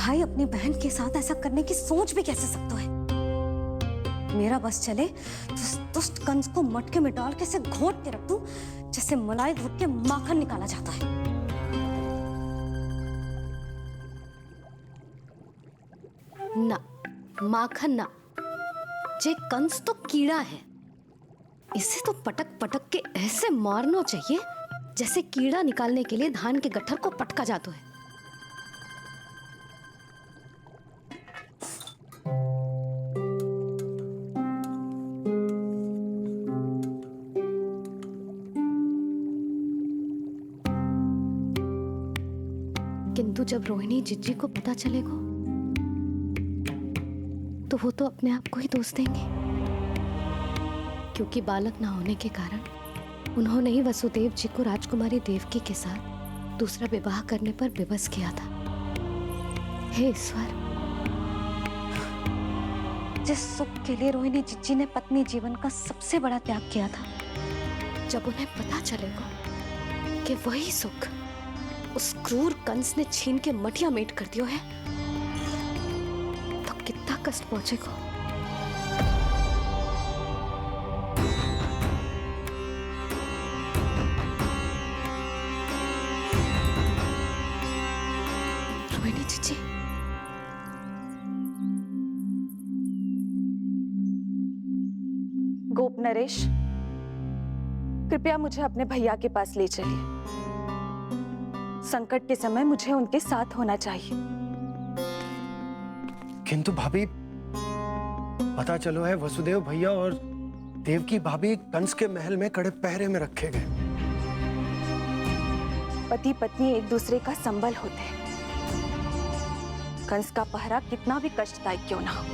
भाई अपनी बहन के साथ ऐसा करने की सोच भी कैसे सकता है? मेरा बस चले तो इस दुष्ट कंस को मटके में डाल के इसे घोट के रख दूं, जैसे मलाई घोट के माखन निकाला जाता है। ना, माखन ना, जे कंस तो कीड़ा है। इसे तो पटक पटक के ऐसे मारना चाहिए जैसे कीड़ा निकालने के लिए धान के गट्ठर को पटका जाता है। किंतु जब रोहिणी जिज्जी को पता चलेगा तो वो तो अपने आप को ही दोष देंगे, क्योंकि बालक ना होने के कारण उन्होंने ही वसुदेव जी को राजकुमारी देवकी के साथ दूसरा विवाह करने पर विवश किया था। हे ईश्वर, जिस सुख के लिए रोहिणी जिज्जी ने पत्नी जीवन का सबसे बड़ा त्याग किया था, जब उन्हें पता चलेगा कि वही सुख उस क्रूर कंस ने छीन के मटिया मेट कर दिया है, तो कितना कष्ट पहुंचेगा। रोहिणी जीजी, गोप नरेश, कृपया मुझे अपने भैया के पास ले चलिए। संकट के समय मुझे उनके साथ होना चाहिए। किंतु भाभी, पता चलो है वसुदेव भैया और देवकी भाभी कंस के महल में कड़े पहरे में रखे गए। पति पत्नी एक दूसरे का संबल होते हैं। कंस का पहरा कितना भी कष्टदायक क्यों ना हो,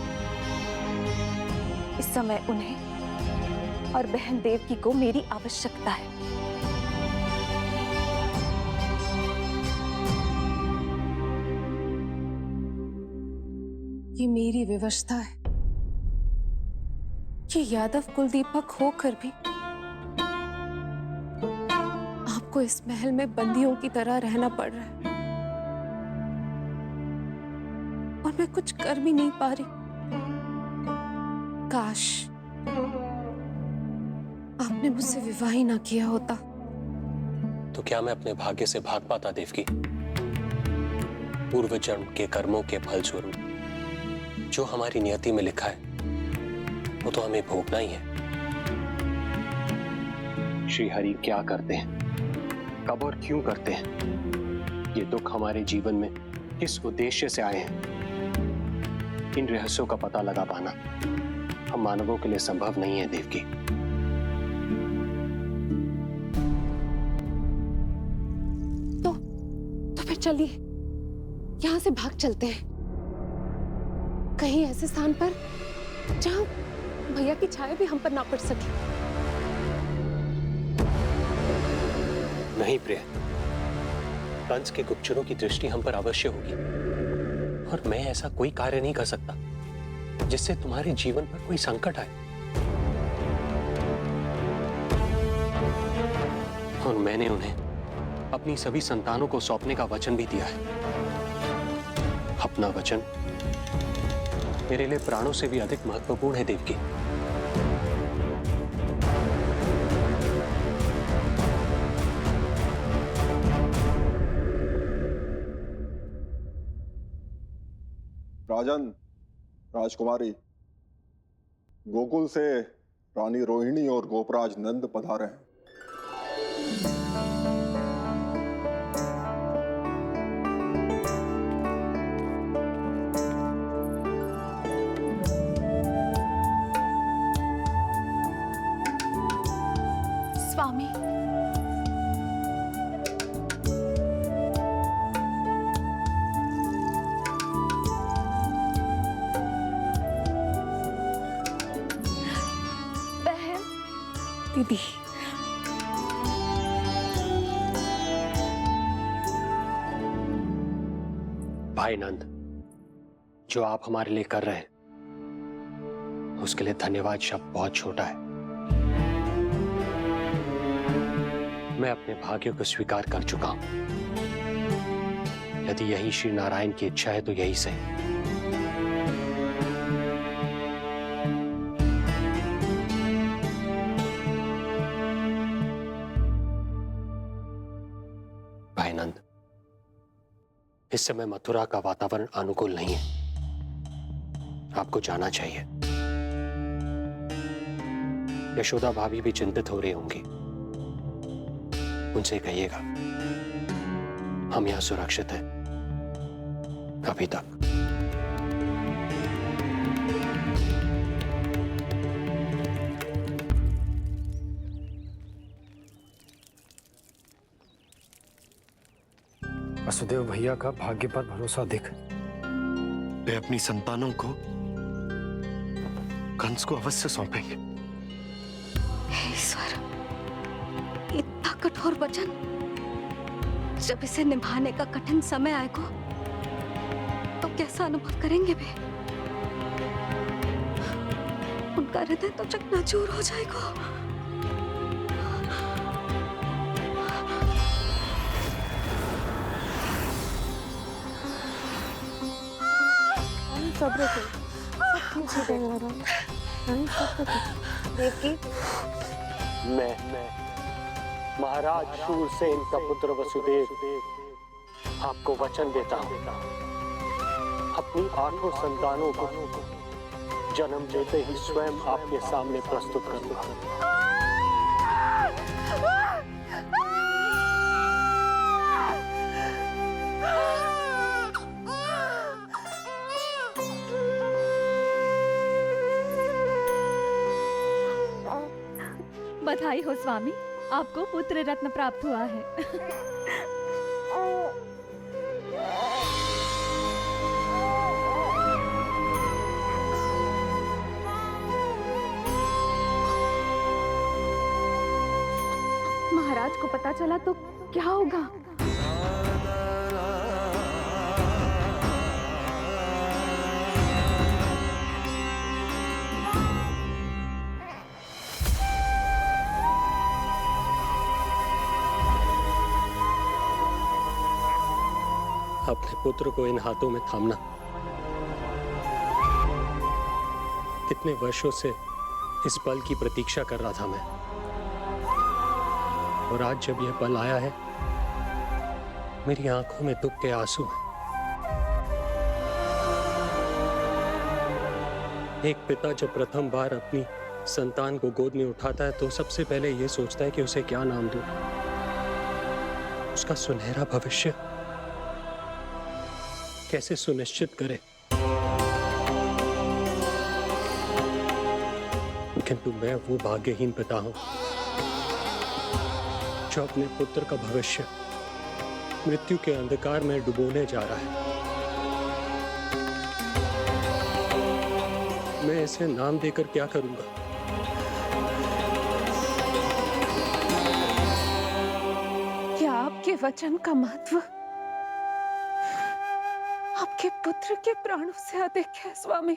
इस समय उन्हें और बहन देवकी को मेरी आवश्यकता है। ये मेरी विवशता है कि यादव कुलदीपक होकर भी आपको इस महल में बंदियों की तरह रहना पड़ रहा है, और मैं कुछ कर भी नहीं पा रही। काश आपने मुझसे विवाह ही ना किया होता। तो क्या मैं अपने भाग्य से भाग पाता देवकी? पूर्व जन्म के कर्मों के फल स्वरूप जो हमारी नियति में लिखा है वो तो हमें भोगना ही है। श्री हरि क्या करते हैं, कब और क्यों करते हैं, ये दुख हमारे जीवन में किस उद्देश्य से आए हैं, इन रहस्यों का पता लगा पाना हम मानवों के लिए संभव नहीं है देवकी। तो फिर चलिए यहां से भाग चलते हैं, कहीं ऐसे स्थान पर जहां भैया की छाया भी हम पर ना पड़ सके। नहीं प्रिय, कंस के गुप्तचरों की दृष्टि हम पर अवश्य होगी, और मैं ऐसा कोई कार्य नहीं कर सकता जिससे तुम्हारे जीवन पर कोई संकट आए। और मैंने उन्हें अपनी सभी संतानों को सौंपने का वचन भी दिया है। अपना वचन मेरे लिए प्राणों से भी अधिक महत्वपूर्ण है देवकी। राजन, राजकुमारी, गोकुल से रानी रोहिणी और गोपराज नंद पधारे हैं। स्वामी, बहन, दीदी, भाई नंद, जो आप हमारे लिए कर रहे हैं उसके लिए धन्यवाद शब्द बहुत छोटा है। मैं अपने भाग्य को स्वीकार कर चुका हूं। यदि यही श्री नारायण की इच्छा है तो यही सही। भाई नंद, इस समय मथुरा का वातावरण अनुकूल नहीं है, आपको जाना चाहिए। यशोदा भाभी भी चिंतित हो रही होंगी, उनसे कहिएगा हम यहां सुरक्षित हैं अभी तक। वसुदेव भैया का भाग्य पर भरोसा देख वे अपनी संतानों को कंस को अवश्य सौंपेंगे। हे ईश्वर, इतना कठोर वचन, जब इसे निभाने का कठिन समय आएगा तो कैसा अनुभव करेंगे वे? उनका हृदय तो चकनाचूर हो जाएगा। सब्र से सब ठीक हो जाएगा। देवकी, मैं महाराज शूरसेन का पुत्र वसुदेव आपको वचन देता हूं, अपनी 8 संतानों को जन्म देते ही स्वयं आपके सामने प्रस्तुत करूंगा। बधाई हो स्वामी, आपको पुत्र रत्न प्राप्त हुआ है। महाराज को पता चला तो क्या होगा? अपने पुत्र को इन हाथों में थामना। कितने वर्षों से इस पल की प्रतीक्षा कर रहा था मैं, और आज जब यह पल आया है, मेरी आंखों में दुख के आंसू हैं। एक पिता जब प्रथम बार अपनी संतान को गोद में उठाता है तो सबसे पहले यह सोचता है कि उसे क्या नाम दूं, उसका सुनहरा भविष्य कैसे सुनिश्चित करे। किंतु मैं वो भाग्यहीन पिता हूं जो अपने पुत्र का भविष्य मृत्यु के अंधकार में डुबोने जा रहा है। मैं इसे नाम देकर क्या करूंगा? क्या आपके वचन का महत्व आपके पुत्र के प्राणों से अधिक है स्वामी?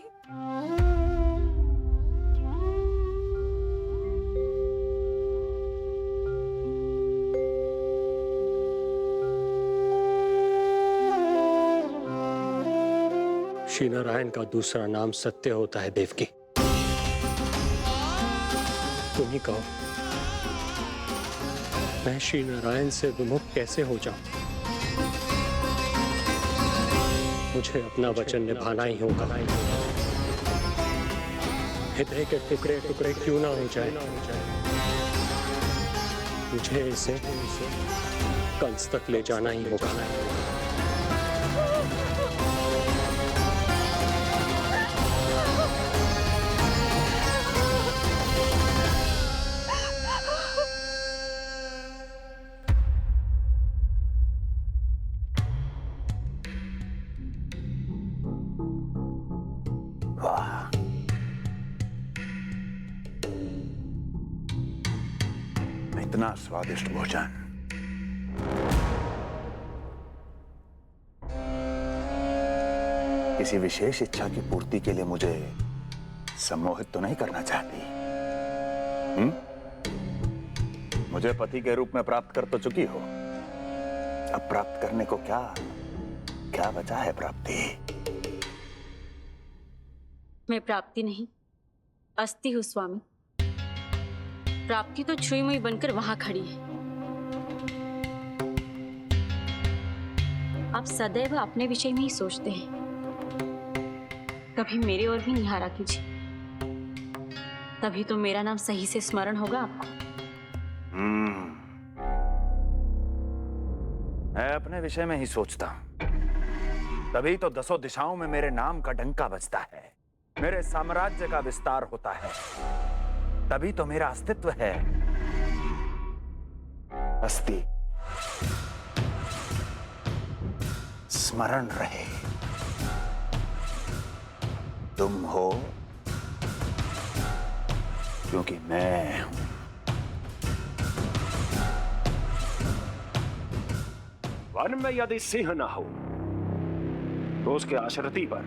श्री नारायण का दूसरा नाम सत्य होता है देवकी। तुम ही कहो, मैं श्री नारायण से विमुख कैसे हो जाऊं? मुझे अपना वचन निभाना ही होगा। हृदय के टुकड़े टुकड़े क्यों ना हो जाए, मुझे इसे कंस तक ले जाना ही होगा। इतना स्वादिष्ट भोजन किसी विशेष इच्छा की पूर्ति के लिए मुझे सम्मोहित तो नहीं करना चाहती? मुझे पति के रूप में प्राप्त कर तो चुकी हो, अब प्राप्त करने को क्या क्या बचा है प्राप्ति? मैं प्राप्ति नहीं, अस्थि हूँ स्वामी। प्राप्ति तो छुई मुई बनकर वहां खड़ी है। आप सदैव अपने विषय में ही सोचते हैं, कभी मेरे ओर भी निहारा कीजिए, तभी तो मेरा नाम सही से स्मरण होगा आपको। मैं अपने विषय में ही सोचता हूं, तभी तो दसों दिशाओं में मेरे नाम का डंका बजता है, मेरे साम्राज्य का विस्तार होता है, तभी तो मेरा अस्तित्व है। अस्थि स्मरण रहे, तुम हो क्योंकि मैं हूं। वन में यदि सिंह न हो तो उसके आश्रिति पर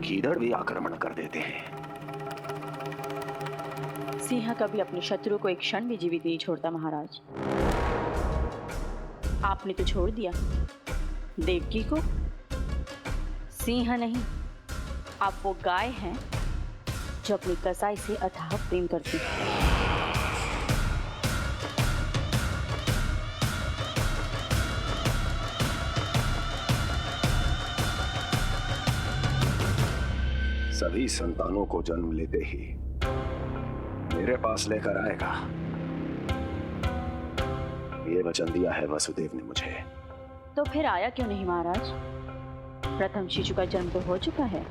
गीदड़ भी आक्रमण कर देते हैं। सिंह कभी अपने शत्रु को एक क्षण भी जीवित नहीं छोड़ता महाराज। आपने तो छोड़ दिया देवकी को। सिंह नहीं, आप वो गाय हैं जो अपनी कसाई से अथाह प्रेम करती है। सभी संतानों को जन्म लेते ही मेरे पास लेकर आएगा, ये वचन दिया है वसुदेव ने मुझे। तो फिर आया क्यों नहीं महाराज? प्रथम शिशु का जन्म तो हो चुका है।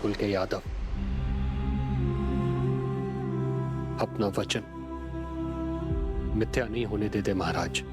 कुल के यादव अपना वचन मिथ्या नहीं होने देते महाराज।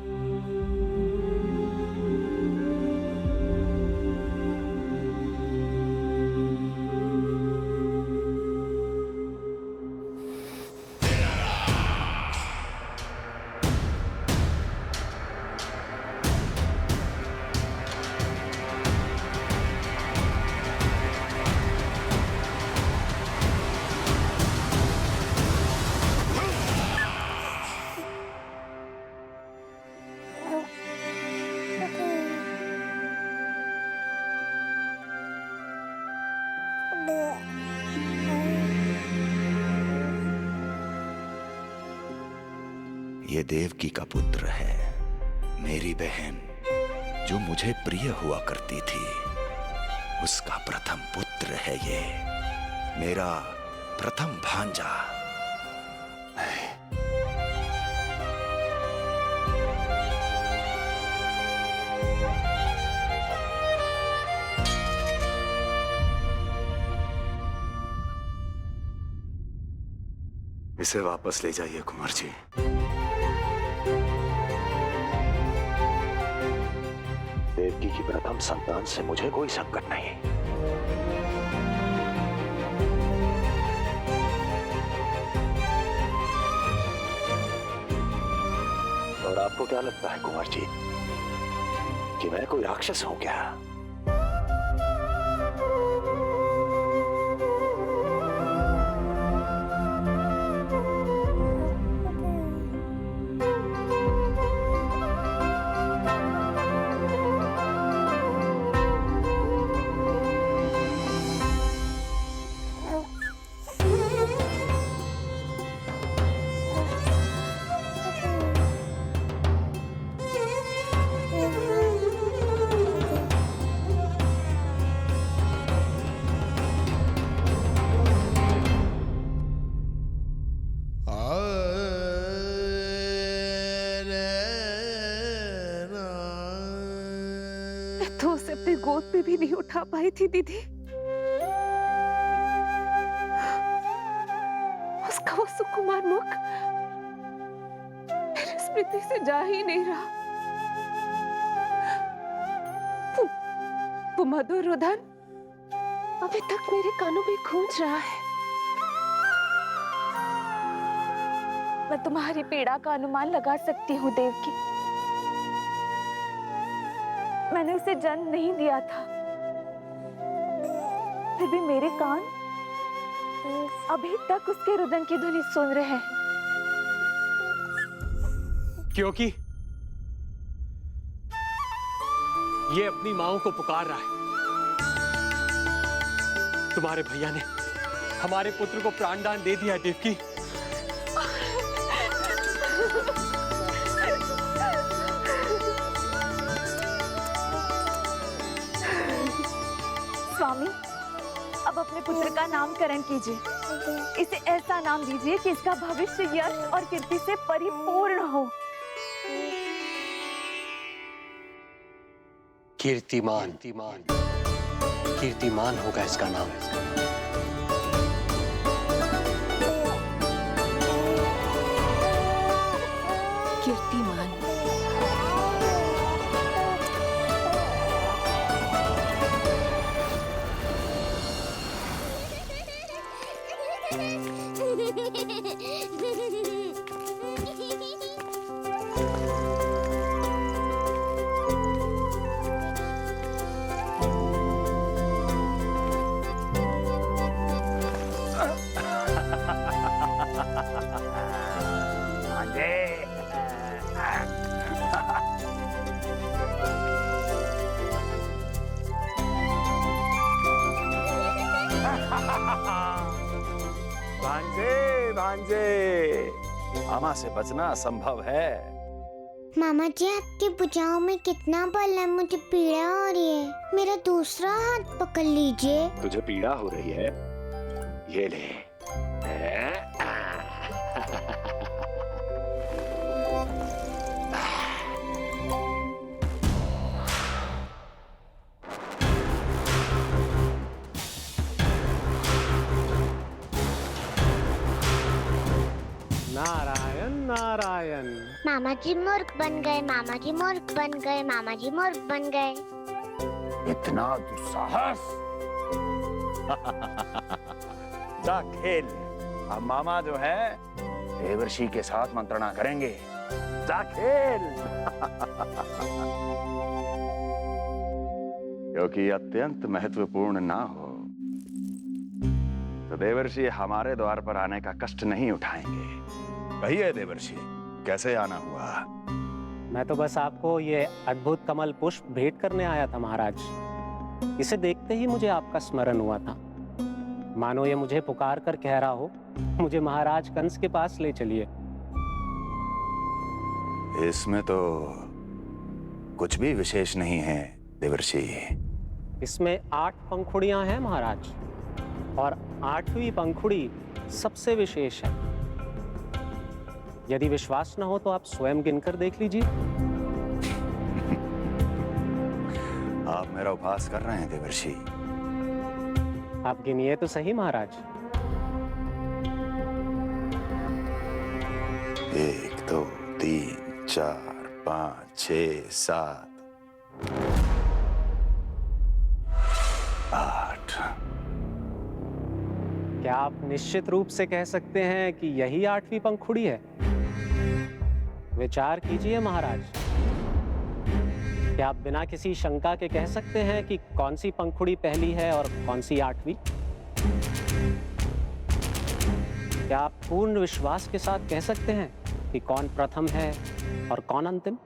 ये देवकी का पुत्र है, मेरी बहन जो मुझे प्रिय हुआ करती थी, उसका प्रथम पुत्र है ये, मेरा प्रथम भांजा। इसे वापस ले जाइए कुंवर जी। देवकी की प्रथम संतान से मुझे कोई संकट नहीं। और आपको क्या लगता है कुंवर जी कि मैं कोई राक्षस हूं क्या? अपनी गोद पे भी नहीं उठा पाई थी दीदी। उसका वो सुकुमार मुख मेरी स्मृति से जा ही नहीं रहा। वो मधुर रुदन अभी तक मेरे कानों में गूंज रहा है। मैं तुम्हारी पीड़ा का अनुमान लगा सकती हूँ देवकी। मैंने उसे जन्म नहीं दिया था, फिर भी मेरे कान अभी तक उसके रुदन की ध्वनि सुन रहे हैं। क्योंकि ये अपनी माओ को पुकार रहा है। तुम्हारे भैया ने हमारे पुत्र को प्राणदान दे दिया देवकी। स्वामी, अब अपने पुत्र का नामकरण कीजिए। इसे ऐसा नाम दीजिए कि इसका भविष्य यश और कीर्ति से परिपूर्ण हो। कीर्तिमान। कीर्तिमान होगा इसका नाम। कीर्तिमान। भांजे, भांजे, मामा से बचना असंभव है। मामा जी, आपकी भुजाओं में कितना बल है, मुझे पीड़ा हो रही है। मेरा दूसरा हाथ पकड़ लीजिए। तुझे पीड़ा हो रही है? ये ले। नारायण नारायण। मामा जी मूर्ख बन गए, मामा जी मूर्ख बन गए, मामा जी मूर्ख बन गए। इतना दुस्साहस! जा खेल। अब मामा जो है देवर्षि के साथ मंत्रणा करेंगे। जा खेल। क्योंकि अत्यंत महत्वपूर्ण ना हो तो देवर्षि हमारे द्वार पर आने का कष्ट नहीं उठाएंगे। कहिए देवर्षि, कैसे आना हुआ? मैं तो बस आपको ये अद्भुत कमल पुष्प भेंट करने आया था महाराज। इसे देखते ही मुझे आपका स्मरण हुआ था। मानो ये मुझे पुकार कर कह रहा हो, मुझे महाराज कंस के पास ले चलिए। इसमें तो कुछ भी विशेष नहीं है देवर्षि। इसमें 8 पंखुड़ियां हैं महाराज, और 8वीं पंखुड़ी सबसे विशेष है। यदि विश्वास न हो तो आप स्वयं गिनकर देख लीजिए। आप मेरा उपहास कर रहे हैं देवर्षि। आप गिनिए तो सही महाराज। 1 2 3 4 5 6 7 8। क्या आप निश्चित रूप से कह सकते हैं कि यही 8वीं पंखुड़ी है? विचार कीजिए महाराज। क्या आप बिना किसी शंका के कह सकते हैं कि कौन सी पंखुड़ी पहली है और कौन सी 8वीं? क्या आप पूर्ण विश्वास के साथ कह सकते हैं कि कौन प्रथम है और कौन अंतिम?